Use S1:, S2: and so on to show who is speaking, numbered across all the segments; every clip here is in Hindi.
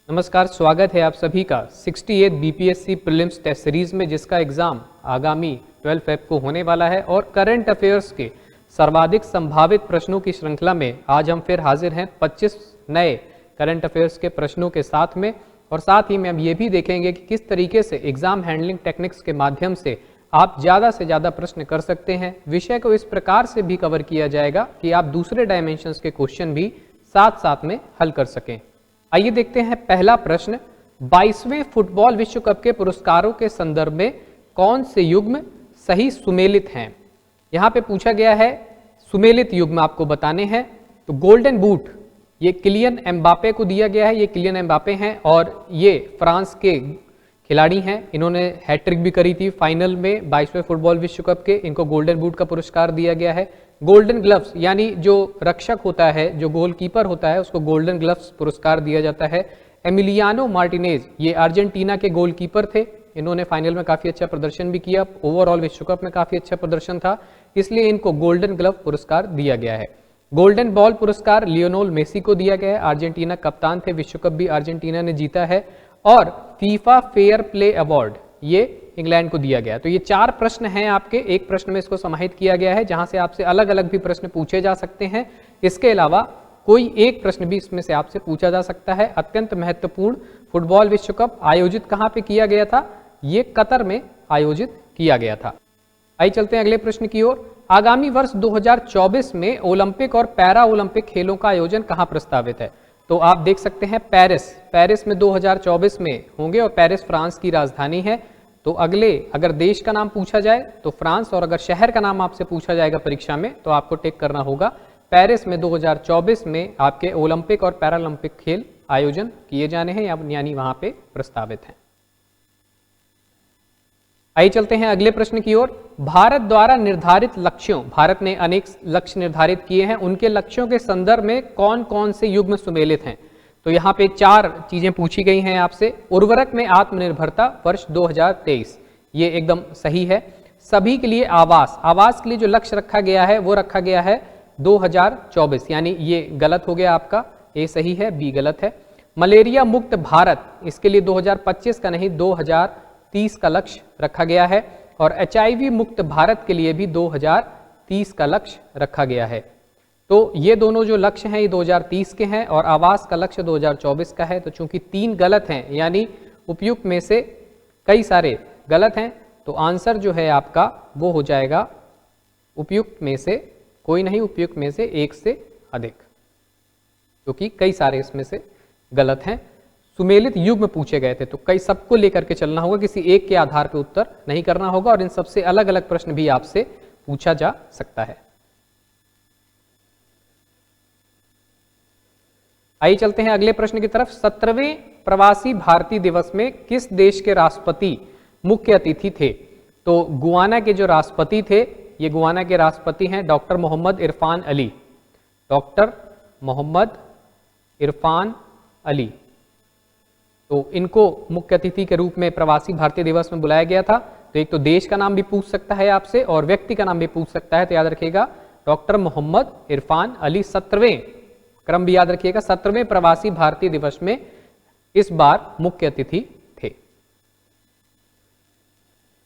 S1: नमस्कार, स्वागत है आप सभी का 68 बीपीएससी प्रीलिम्स टेस्ट सीरीज में, जिसका एग्जाम आगामी 12 फेब को होने वाला है। और करंट अफेयर्स के सर्वाधिक संभावित प्रश्नों की श्रृंखला में आज हम फिर हाजिर हैं 25 नए करंट अफेयर्स के प्रश्नों के साथ में। और साथ ही में हम ये भी देखेंगे कि किस तरीके से एग्जाम हैंडलिंग टेक्निक्स के माध्यम से आप ज़्यादा से ज़्यादा प्रश्न कर सकते हैं। विषय को इस प्रकार से भी कवर किया जाएगा कि आप दूसरे डायमेंशंस के क्वेश्चन भी साथ साथ में हल कर सकें। आइए देखते हैं पहला प्रश्न। 22वें फुटबॉल विश्व कप के पुरस्कारों के संदर्भ में कौन से युग्म सही सुमेलित हैं? यहां पे पूछा गया है सुमेलित युग्म आपको बताने हैं। तो गोल्डन बूट ये किलियन एम्बापे को दिया गया है। ये किलियन एम्बापे हैं और ये फ्रांस के खिलाड़ी हैं। इन्होंने हैट्रिक भी करी थी फाइनल में 22वें फुटबॉल विश्व कप के। इनको गोल्डन बूट का पुरस्कार दिया गया है। गोल्डन ग्लव्स यानी जो रक्षक होता है, जो गोलकीपर होता है, उसको गोल्डन ग्लव्स पुरस्कार दिया जाता है। एमिलियानो मार्टिनेज ये अर्जेंटीना के गोलकीपर थे। इन्होंने फाइनल में काफी अच्छा प्रदर्शन भी किया, ओवरऑल विश्व कप में काफी अच्छा प्रदर्शन था, इसलिए इनको गोल्डन ग्लव पुरस्कार दिया गया है। गोल्डन बॉल पुरस्कार लियोनेल मेसी को दिया गया है। अर्जेंटीना कप्तान थे, विश्व कप भी अर्जेंटीना ने जीता है। और फीफा फेयर प्ले अवार्ड ये इंग्लैंड को दिया गया। तो ये 4 प्रश्न हैं आपके, एक प्रश्न में इसको समाहित किया गया है, जहां से आपसे अलग अलग भी प्रश्न पूछे जा सकते हैं। इसके अलावा कोई एक प्रश्न भी इसमें से आपसे पूछा जा सकता है। अत्यंत महत्वपूर्ण, फुटबॉल विश्व कप आयोजित कहां पे किया गया था? ये कतर में आयोजित किया गया था। आइए चलते हैं अगले प्रश्न की ओर। आगामी वर्ष 2024 में ओलंपिक और पैरा ओलंपिक खेलों का आयोजन कहां प्रस्तावित है? तो आप देख सकते हैं पेरिस में 2024 में होंगे, और पेरिस फ्रांस की राजधानी है। तो अगर देश का नाम पूछा जाए तो फ्रांस, और अगर शहर का नाम आपसे पूछा जाएगा परीक्षा में तो आपको टिक करना होगा पेरिस में 2024 में आपके ओलंपिक और पैरालंपिक खेल आयोजन किए जाने हैं, यानी वहां पे प्रस्तावित हैं। आइए चलते हैं अगले प्रश्न की ओर। भारत द्वारा निर्धारित लक्ष्यों, भारत ने अनेक लक्ष्य निर्धारित किए हैं, उनके लक्ष्यों के संदर्भ में कौन कौन से युग्म सुमेलित हैं? तो यहाँ पे 4 चीजें पूछी गई हैं आपसे। उर्वरक में आत्मनिर्भरता वर्ष 2023, ये एकदम सही है। सभी के लिए आवास के लिए जो लक्ष्य रखा गया है वो रखा गया है 2024, यानी ये गलत हो गया आपका, ए सही है, बी गलत है। मलेरिया मुक्त भारत, इसके लिए 2025 का नहीं 2030 का लक्ष्य रखा गया है। और HIV मुक्त भारत के लिए भी 2030 का लक्ष्य रखा गया है। तो ये दोनों जो लक्ष्य हैं ये 2030 के हैं, और आवास का लक्ष्य 2024 का है। तो चूंकि 3 गलत हैं, यानी उपयुक्त में से कई सारे गलत हैं, तो आंसर जो है आपका वो हो जाएगा उपयुक्त में से कोई नहीं, उपयुक्त में से 1 से अधिक, क्योंकि कई सारे इसमें से गलत हैं। सुमेलित युग्म पूछे गए थे, तो कई सबको लेकर के चलना होगा, किसी एक के आधार पर उत्तर नहीं करना होगा, और इन सबसे अलग अलग प्रश्न भी आपसे पूछा जा सकता है। आइए चलते हैं अगले प्रश्न की तरफ। 17वें प्रवासी भारतीय दिवस में किस देश के राष्ट्रपति मुख्य अतिथि थे? तो गुआना के जो राष्ट्रपति थे, ये गुआना के राष्ट्रपति हैं डॉक्टर मोहम्मद इरफान अली। डॉक्टर मोहम्मद इरफान अली, तो इनको मुख्य अतिथि के रूप में प्रवासी भारतीय दिवस में बुलाया गया था। तो एक तो देश का नाम भी पूछ सकता है आपसे, और व्यक्ति का नाम भी पूछ सकता है, तो याद रखिएगा डॉक्टर मोहम्मद इरफान अली 17वें, क्रम भी याद रखिएगा, 17वें प्रवासी भारतीय दिवस में इस बार मुख्य अतिथि थे।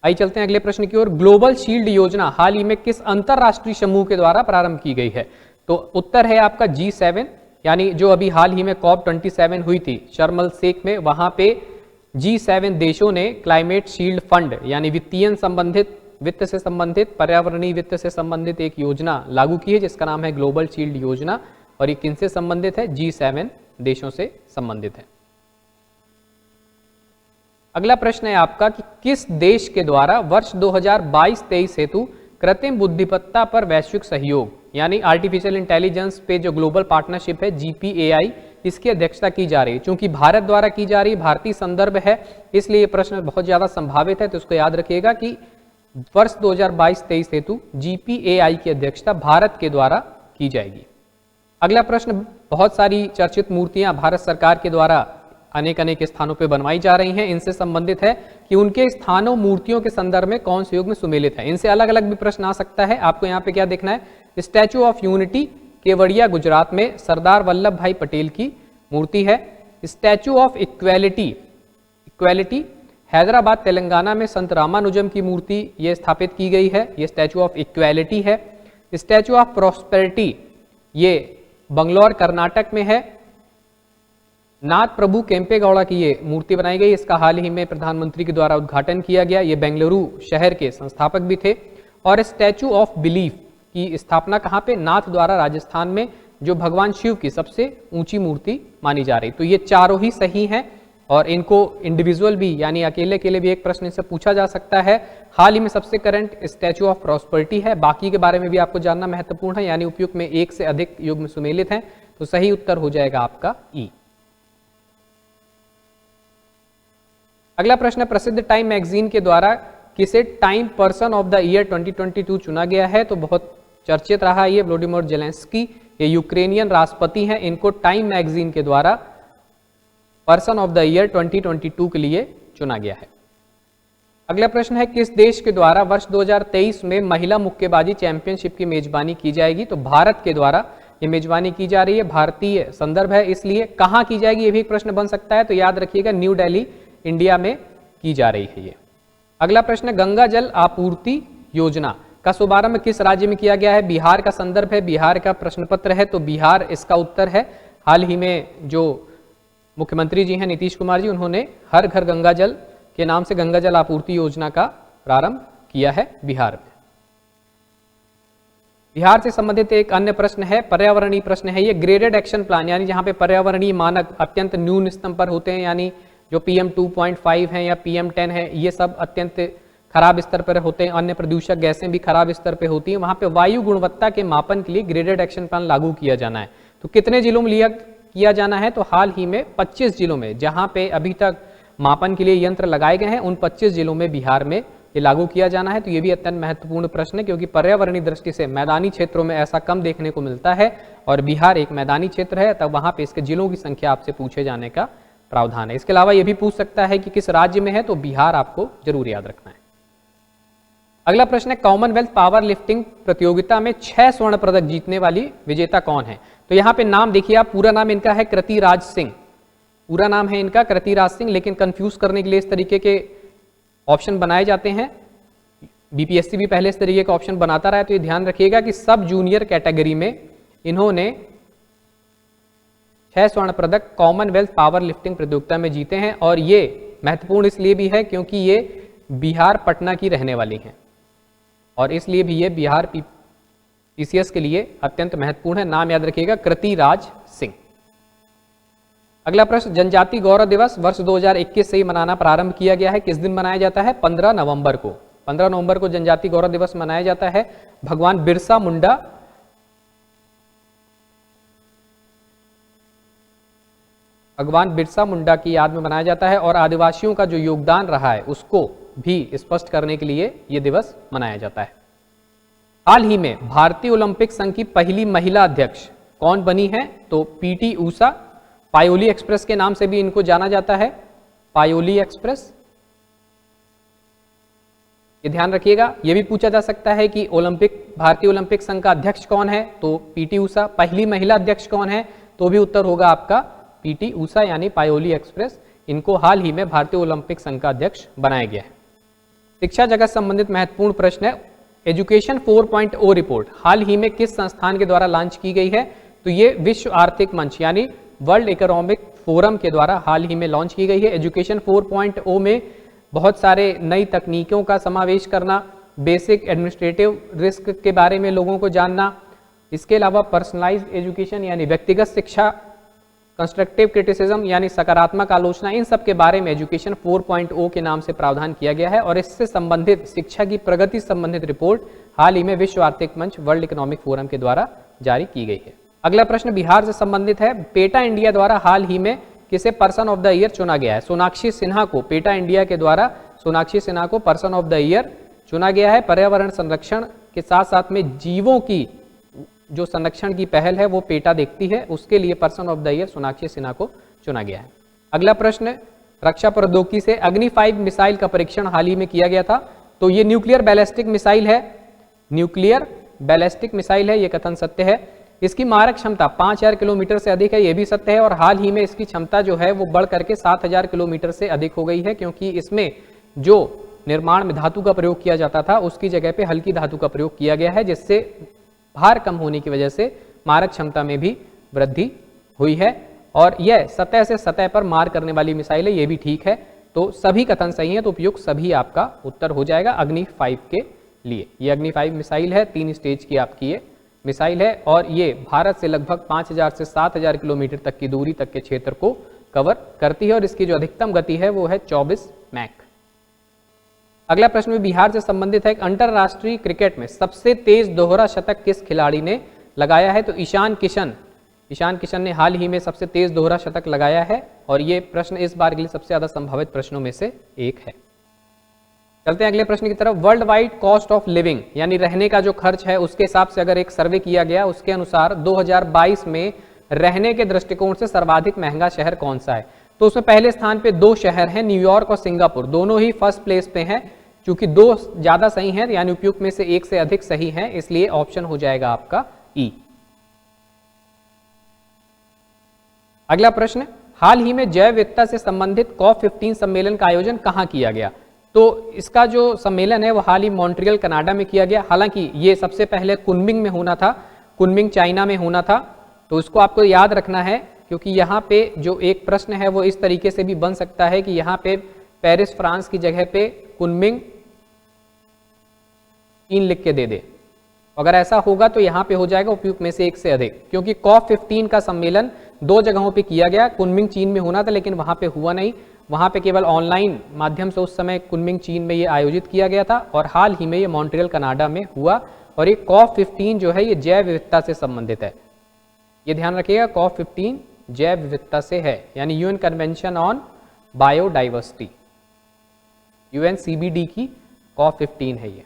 S1: आइए चलते हैं अगले प्रश्न की ओर। ग्लोबल शील्ड योजना हाल ही में किस अंतरराष्ट्रीय समूह के द्वारा प्रारंभ की गई है? तो उत्तर है आपका G7, यानी जो अभी हाल ही में COP27 हुई थी शर्म एल शेख में, वहां पे G7 देशों ने क्लाइमेट शील्ड फंड, यानी वित्त से संबंधित, पर्यावरणीय वित्त से संबंधित एक योजना लागू की है, जिसका नाम है ग्लोबल शील्ड योजना। और ये किनसे संबंधित है? G7 देशों से संबंधित है। अगला प्रश्न है आपका कि किस देश के द्वारा वर्ष 2022-23 हेतु कृत्रिम बुद्धिमत्ता पर वैश्विक सहयोग, यानी आर्टिफिशियल इंटेलिजेंस पे जो ग्लोबल पार्टनरशिप है GPAI, इसकी अध्यक्षता की जा रही है? चूंकि भारत द्वारा की जा रही, भारतीय संदर्भ है, इसलिए ये प्रश्न बहुत ज्यादा संभावित है। तो इसको याद रखिएगा कि वर्ष 2022-23 हेतु GPAI की अध्यक्षता भारत के द्वारा की जाएगी। अगला प्रश्न, बहुत सारी चर्चित मूर्तियां भारत सरकार के द्वारा अनेक स्थानों पर बनवाई जा रही हैं, इनसे संबंधित है कि उनके स्थानों मूर्तियों के संदर्भ में कौन से युग्म सुमेलित है? इनसे अलग अलग भी प्रश्न आ सकता है। आपको यहाँ पे क्या देखना है? Statue of unity Kevadia Gujarat में सरदार वल्लभ भाई पटेल की मूर्ति है। Statue of equality Hyderabad Telangana में संत रामानुजम की मूर्ति ये स्थापित की गई है, ये स्टैचू ऑफ इक्वेलिटी है। स्टैचू ऑफ प्रॉस्पेरिटी ये बंगलौर कर्नाटक में है। नाथ प्रभु केम्पेगौड़ा की ये मूर्ति बनाई गई, इसका हाल ही में प्रधानमंत्री के द्वारा उद्घाटन किया गया, ये बेंगलुरु शहर के संस्थापक भी थे। और स्टैचू ऑफ बिलीफ की स्थापना कहाँ पे? नाथ द्वारा राजस्थान में, जो भगवान शिव की सबसे ऊंची मूर्ति मानी जा रही। तो ये चारों ही सही हैं और इनको इंडिविजुअल भी यानी अकेले अकेले भी एक प्रश्न से पूछा जा सकता है। हाल ही में सबसे करंट स्टैचू ऑफ प्रॉस्पेरिटी है, बाकी के बारे में भी आपको जानना महत्वपूर्ण है, यानी उपयुक्त में एक से अधिक युग्म सुमेलित हैं, तो सही उत्तर हो जाएगा आपका ई। अगला प्रश्न, प्रसिद्ध टाइम मैगजीन के द्वारा किसे time person of the year 2022 चुना गया है? तो बहुत चर्चित रहा ये व्लादिमीर ज़ेलेंस्की, ये यूक्रेनियन राष्ट्रपति हैं, इनको टाइम मैगजीन के द्वारा पर्सन ऑफ द ईयर 2022 के लिए चुना गया है। अगला प्रश्न है, किस देश के द्वारा वर्ष 2023 में महिला मुक्केबाजी चैंपियनशिप की मेजबानी की जाएगी? तो भारत के द्वारा ये मेजबानी की जा रही है, भारतीय संदर्भ है, इसलिए कहाँ की जाएगी ये भी एक प्रश्न बन सकता है, तो याद रखिएगा न्यू दिल्ली इंडिया में की जा रही है ये। अगला प्रश्न, गंगा जल आपूर्ति योजना का शुभारंभ किस राज्य में किया गया है? बिहार का संदर्भ है, बिहार का प्रश्न पत्र है, तो बिहार इसका उत्तर है। हाल ही में जो मुख्यमंत्री जी हैं नीतीश कुमार जी, उन्होंने हर घर गंगा जल के नाम से गंगा जल आपूर्ति योजना का प्रारंभ किया है बिहार में। बिहार से संबंधित एक अन्य प्रश्न है, पर्यावरणीय प्रश्न है ये, ग्रेडेड एक्शन प्लान, यानी जहां पे पर्यावरणीय मानक अत्यंत न्यून स्तर पर होते हैं, यानी जो PM 2.5 है या PM 10 है, ये सब अत्यंत खराब स्तर पर होते हैं, अन्य प्रदूषक गैसें भी खराब स्तर पर होती हैं, वहां पे वायु गुणवत्ता के मापन के लिए ग्रेडेड एक्शन प्लान लागू किया जाना है। तो कितने जिलों में किया जाना है? तो हाल ही में 25 जिलों में, जहां पे अभी तक मापन के लिए यंत्र लगाए गए हैं, उन 25 जिलों में बिहार में ये लागू किया जाना है। तो ये भी अत्यंत महत्वपूर्ण प्रश्न है, क्योंकि पर्यावरणीय दृष्टि से मैदानी क्षेत्रों में ऐसा कम देखने को मिलता है और बिहार एक मैदानी क्षेत्र है, तब वहां पे इसके जिलों की संख्या आपसे पूछे जाने का प्रावधान है। इसके अलावा ये भी पूछ सकता है कि किस राज्य में है, तो बिहार आपको जरूर याद रखना है। अगला प्रश्न है, कॉमनवेल्थ पावर लिफ्टिंग प्रतियोगिता में 6 स्वर्ण पदक जीतने वाली विजेता कौन है? तो यहाँ पे नाम देखिए आप, पूरा नाम इनका है कृतिराज सिंह, पूरा नाम है इनका कृतिराज सिंह, लेकिन कंफ्यूज करने के लिए इस तरीके के ऑप्शन बनाए जाते हैं। बीपीएससी भी पहले इस तरीके का ऑप्शन बनाता रहा है, तो ये ध्यान रखिएगा कि सब जूनियर कैटेगरी में इन्होंने 6 स्वर्ण पदक कॉमनवेल्थ पावर लिफ्टिंग प्रतियोगिता में जीते हैं, और ये महत्वपूर्ण इसलिए भी है क्योंकि ये बिहार पटना की रहने वाली हैं, और इसलिए भी ये बिहार पीसीएस के लिए अत्यंत महत्वपूर्ण है। नाम याद रखिएगा, कृतिराज सिंह। अगला प्रश्न, जनजाति गौरव दिवस वर्ष 2021 से ही मनाना प्रारंभ किया गया है, किस दिन मनाया जाता है? 15 नवंबर को। 15 नवंबर को जनजाति गौरव दिवस मनाया जाता है। भगवान बिरसा मुंडा की याद में मनाया जाता है, और आदिवासियों का जो योगदान रहा है उसको भी स्पष्ट करने के लिए यह दिवस मनाया जाता है। हाल ही में भारतीय ओलंपिक संघ की पहली महिला अध्यक्ष कौन बनी है? तो PT ऊषा, पायोली एक्सप्रेस के नाम से भी इनको जाना जाता है, पायोली एक्सप्रेस, ये ध्यान रखिएगा। यह भी पूछा जा सकता है कि भारतीय ओलंपिक संघ का अध्यक्ष कौन है? तो PT ऊषा। पहली महिला अध्यक्ष कौन है? तो भी उत्तर होगा आपका PT ऊषा, यानी पायोली एक्सप्रेस, इनको हाल ही में भारतीय ओलंपिक संघ का अध्यक्ष बनाया गया है। शिक्षा जगत संबंधित महत्वपूर्ण प्रश्न है, एजुकेशन 4.0 रिपोर्ट हाल ही में किस संस्थान के द्वारा लॉन्च की गई है? तो ये विश्व आर्थिक मंच यानी वर्ल्ड इकोनॉमिक फोरम के द्वारा हाल ही में लॉन्च की गई है। एजुकेशन 4.0 में बहुत सारे नई तकनीकों का समावेश करना, बेसिक एडमिनिस्ट्रेटिव रिस्क के बारे में लोगों को जानना, इसके अलावा पर्सनलाइज्ड एजुकेशन यानी व्यक्तिगत शिक्षा, कंस्ट्रक्टिव क्रिटिसिज्म यानी सकारात्मक आलोचना, इन सब के बारे में एजुकेशन 4.0 के नाम से प्रावधान किया गया है, और इससे संबंधित शिक्षा की प्रगति संबंधित रिपोर्ट हाल ही में विश्व आर्थिक मंच वर्ल्ड इकोनॉमिक फोरम के द्वारा जारी की गई है। अगला प्रश्न बिहार से संबंधित है, पेटा इंडिया द्वारा हाल ही में किसे पर्सन ऑफ द ईयर चुना गया है? सोनाक्षी सिन्हा को, पेटा इंडिया के द्वारा सोनाक्षी सिन्हा को पर्सन ऑफ द ईयर चुना गया है। पर्यावरण संरक्षण के साथ साथ में जीवों की जो संरक्षण की पहल है वो पेटा देखती है, उसके लिए person of the year Sonakshi Sinha को चुना गया है। अगला प्रश्न, रक्षा प्रौद्योगिकी से अग्नि 5 मिसाइल का परीक्षण हाल ही में किया गया था, तो ये न्यूक्लियर बैलिस्टिक मिसाइल है, न्यूक्लियर बैलिस्टिक मिसाइल है, ये कथन सत्य है। इसकी मारक क्षमता 5000 किलोमीटर से अधिक है, ये भी सत्य है। और हाल ही में इसकी क्षमता जो है वो बढ़ करके 7000 किलोमीटर से अधिक हो गई है, क्योंकि इसमें जो निर्माण में धातु का प्रयोग किया जाता था उसकी जगह पे हल्की धातु का प्रयोग किया गया है, जिससे भार कम होने की वजह से मारक क्षमता में भी वृद्धि हुई है। और यह सतह से सतह पर मार करने वाली मिसाइल है, ये भी ठीक है। तो सभी कथन सही है, तो उपयुक्त सभी आपका उत्तर हो जाएगा अग्नि 5 के लिए। ये अग्नि 5 मिसाइल है, 3 स्टेज की आपकी ये मिसाइल है और ये भारत से लगभग 5000 से 7000 किलोमीटर तक की दूरी तक के क्षेत्र को कवर करती है और इसकी जो अधिकतम गति है वो है 24 मैक। अगला प्रश्न भी बिहार से संबंधित है। अंतरराष्ट्रीय क्रिकेट में सबसे तेज दोहरा शतक किस खिलाड़ी ने लगाया है? तो ईशान किशन ने हाल ही में सबसे तेज दोहरा शतक लगाया है और ये प्रश्न इस बार के लिए सबसे ज्यादा संभावित प्रश्नों में से एक है। चलते हैं अगले प्रश्न की तरफ। World wide cost of living यानी रहने का जो खर्च है उसके हिसाब से अगर एक सर्वे किया गया, उसके अनुसार 2022 में रहने के दृष्टिकोण से सर्वाधिक महंगा शहर कौन सा है? तो उसमें पहले स्थान पे 2 शहर हैं, न्यूयॉर्क और सिंगापुर, दोनों ही फर्स्ट प्लेस पे हैं। चूंकि 2 ज्यादा सही हैं यानी उपयुक्त में से 1 से अधिक सही हैं, इसलिए ऑप्शन हो जाएगा आपका ई। अगला प्रश्न, हाल ही में जैव विविधता से संबंधित COP15 सम्मेलन का आयोजन कहां किया गया? तो इसका जो सम्मेलन है वो हाल ही मॉन्ट्रियल कनाडा में किया गया। हालांकि ये सबसे पहले कुनमिंग में होना था, कुनमिंग चाइना में होना था, तो इसको आपको याद रखना है क्योंकि यहाँ पे जो एक प्रश्न है वो इस तरीके से भी बन सकता है कि यहाँ पे पेरिस फ्रांस की जगह पे कुनमिंग चीन लिख के दे दे। अगर ऐसा होगा तो यहाँ पे हो जाएगा उपयुक्त में से 1 से अधिक, क्योंकि COP15 का सम्मेलन 2 जगहों पे किया गया। कुनमिंग चीन में होना था लेकिन वहां पे हुआ नहीं, वहां पे केवल ऑनलाइन माध्यम से उस समय कुनमिंग चीन में ये आयोजित किया गया था और हाल ही में ये मॉन्ट्रियल कनाडा में हुआ। और ये COP15 जो है ये जैव विविधता से संबंधित है, ये ध्यान रखिएगा। COP15 जैव विविधता से है यानी UN convention on biodiversity, UNCBD की COP15 है ये।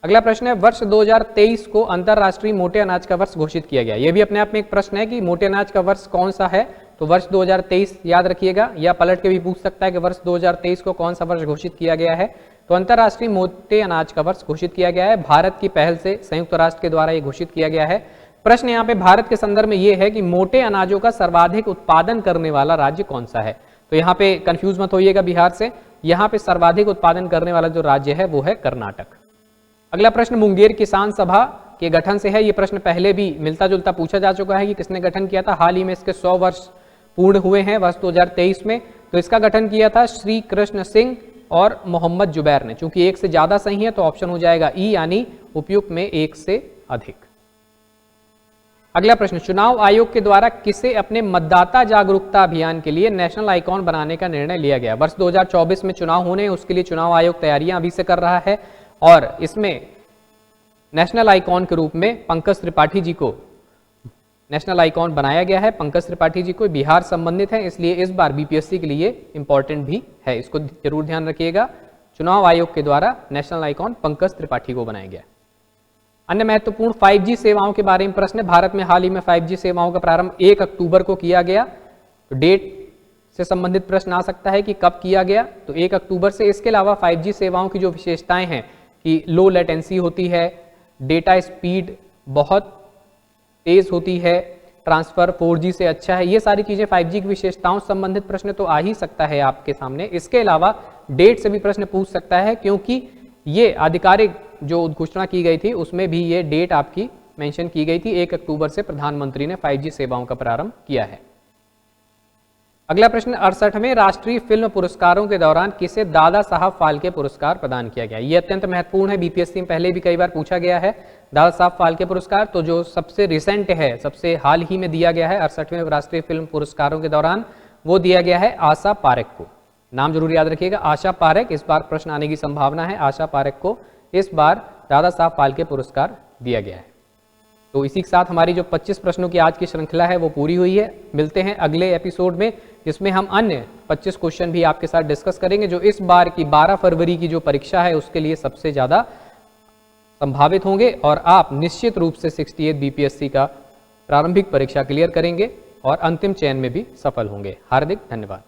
S1: अगला प्रश्न है, वर्ष 2023 को अंतरराष्ट्रीय मोटे अनाज का वर्ष घोषित किया गया। यह भी अपने आप में एक प्रश्न है कि मोटे अनाज का वर्ष कौन सा है। तो वर्ष 2023 याद रखिएगा, या पलट के भी पूछ सकता है कि वर्ष 2023 को कौन सा वर्ष घोषित किया गया है। तो अंतरराष्ट्रीय मोटे अनाज का वर्ष घोषित किया गया है, भारत की पहल से संयुक्त राष्ट्र के द्वारा यह घोषित किया गया है। प्रश्न यहाँ पे भारत के संदर्भ में यह है कि मोटे अनाजों का सर्वाधिक उत्पादन करने वाला राज्य कौन सा है। तो यहाँ पे कंफ्यूज मत होइएगा बिहार से, यहाँ पे सर्वाधिक उत्पादन करने वाला जो राज्य है वो है कर्नाटक। अगला प्रश्न मुंगेर किसान सभा के गठन से है। ये प्रश्न पहले भी मिलता जुलता पूछा जा चुका है कि किसने गठन किया था। हाल ही में इसके 100 वर्ष पूर्ण हुए हैं वर्ष 2023 में। तो इसका गठन किया था श्री कृष्ण सिंह और मोहम्मद जुबैर ने। चूंकि 1 से ज्यादा सही है तो ऑप्शन हो जाएगा ई यानी उपयुक्त में 1 से अधिक। अगला प्रश्न, चुनाव आयोग के द्वारा किसे अपने मतदाता जागरूकता अभियान के लिए नेशनल आइकॉन बनाने का निर्णय लिया गया? वर्ष 2024 में चुनाव होने हैं, उसके लिए चुनाव आयोग तैयारियां अभी से कर रहा है और इसमें नेशनल आइकॉन के रूप में पंकज त्रिपाठी जी को नेशनल आइकॉन बनाया गया है। पंकज त्रिपाठी जी को बिहार संबंधित है, इसलिए इस बार बीपीएससी के लिए इंपॉर्टेंट भी है, इसको जरूर ध्यान रखिएगा। चुनाव आयोग के द्वारा नेशनल आइकॉन पंकज त्रिपाठी को बनाया गया। अन्य महत्वपूर्ण 5G सेवाओं के बारे में प्रश्न है। भारत में हाल ही में 5G सेवाओं का प्रारंभ 1 अक्टूबर को किया गया। तो डेट से संबंधित प्रश्न आ सकता है कि कब किया गया, तो 1 अक्टूबर से। इसके अलावा 5G सेवाओं की जो विशेषताएं हैं कि लो लेटेंसी होती है, डेटा स्पीड बहुत तेज होती है, ट्रांसफर 4G से अच्छा है, ये सारी चीजें 5G की विशेषताओं से संबंधित प्रश्न तो आ ही सकता है आपके सामने। इसके अलावा डेट से भी प्रश्न पूछ सकता है, क्योंकि ये आधिकारिक जो घोषणा की गई थी उसमें भी ये डेट आपकी मेंशन की गई थी। 1 अक्टूबर से प्रधानमंत्री ने 5G सेवाओं का प्रारंभ किया है। अगला प्रश्न, 68वें राष्ट्रीय फिल्म पुरस्कारों के दौरान किसे दादा साहब फाल्के पुरस्कार प्रदान किया गया? ये अत्यंत महत्वपूर्ण है, बीपीएससी में पहले भी कई बार पूछा गया है दादा साहब फाल्के पुरस्कार। तो जो सबसे रिसेंट है, सबसे हाल ही में दिया गया है 68वें राष्ट्रीय फिल्म पुरस्कारों के दौरान, वो दिया गया है आशा पारेख को। नाम जरूर याद रखिएगा, आशा पारेख। इस बार प्रश्न आने की संभावना है। आशा पारेख को इस बार दादा साहब फाल्के पुरस्कार दिया गया है। तो इसी के साथ हमारी जो 25 प्रश्नों की आज की श्रृंखला है वो पूरी हुई है। मिलते हैं अगले एपिसोड में, जिसमें हम अन्य 25 क्वेश्चन भी आपके साथ डिस्कस करेंगे, जो इस बार की 12 फरवरी की जो परीक्षा है उसके लिए सबसे ज्यादा संभावित होंगे और आप निश्चित रूप से 68 बीपीएससी का प्रारंभिक परीक्षा क्लियर करेंगे और अंतिम चयन में भी सफल होंगे। हार्दिक धन्यवाद।